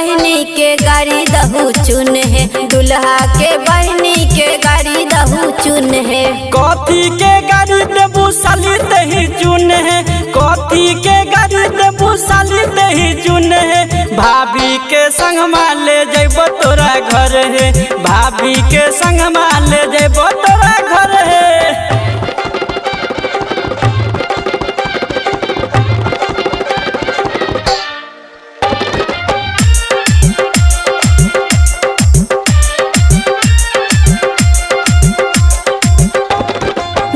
बहनी के गाड़ी दहू चुन है, दुल्हा के बहनी के गाड़ी दहू चुन है। कथी के गाड़ी देबू साली दही चुन है, कथी के गाड़ी देबू साली दही चुन है। भाभी के संग ले जइबो तोरा घर है, भाभी के संग ले जइबो तोरा घर है।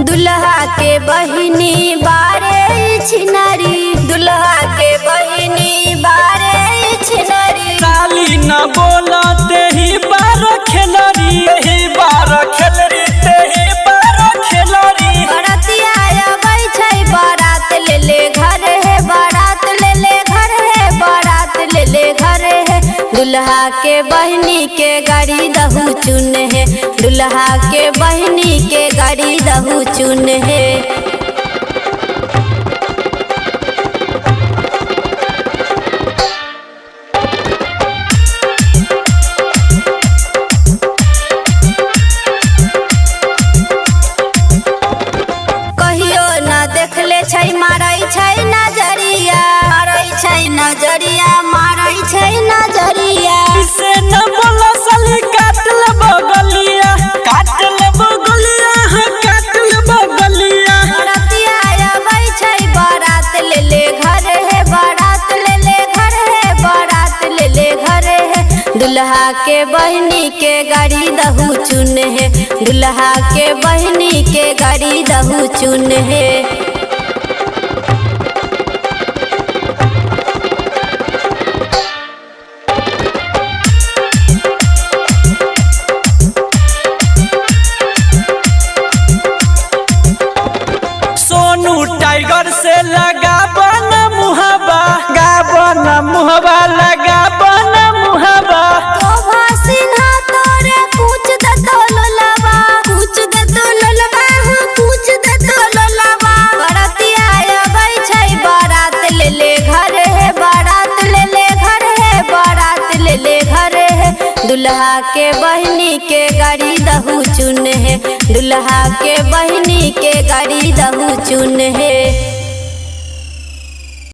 दुल्हा के बहिनी बारे छिनारी, दुल्हा के बहिनी बारे छिनारी। साली न बोलते ही बार खेलरी, ही बार खेलरी ते ही बार खेलरी। बरातिया आबै छै बारात ले ले घर है, बारात ले ले घर है, बारात ले ले घर है। दुल्हा के बहनी के गाड़ी दहू चुन है, दुल्हा के बहनी के गाड़ी दहू चुन है। कहियो ना देखले छै मारै छै नजरिया, मारै छै नजरिया, मारै छै नजरिया। इसे न बोला साली काट ले बगलिया, काट ले बगलिया, हाँ काट ले बगलिया। बरातिया आबै छै बारात ले ले घर है, बारात ले ले घर है, बारात ले ले घर है। दुल्हा के बहनी के गाड़ी दहू चुन है, दुल्हा के बहनी के गाड़ी दहू चुन है। सोनू टाइगर से लगा बन मुहबा, गाबन मुहबा लगा बन मुहबा। शोभा सिन्हा तोरे पूछ दे तो लोलबा, पूछ दे तो लोलबा, हाँ पूछ दे तो लोलबा। बरातिया आबै छै बारात ले ले घर है, बारात ले ले घर है, बारात ले ले घर है। दुल्हा के बहनी के गाड़ी दहू चुन है, दुल्हा के बहनी के गाड़ी दहू चुन है।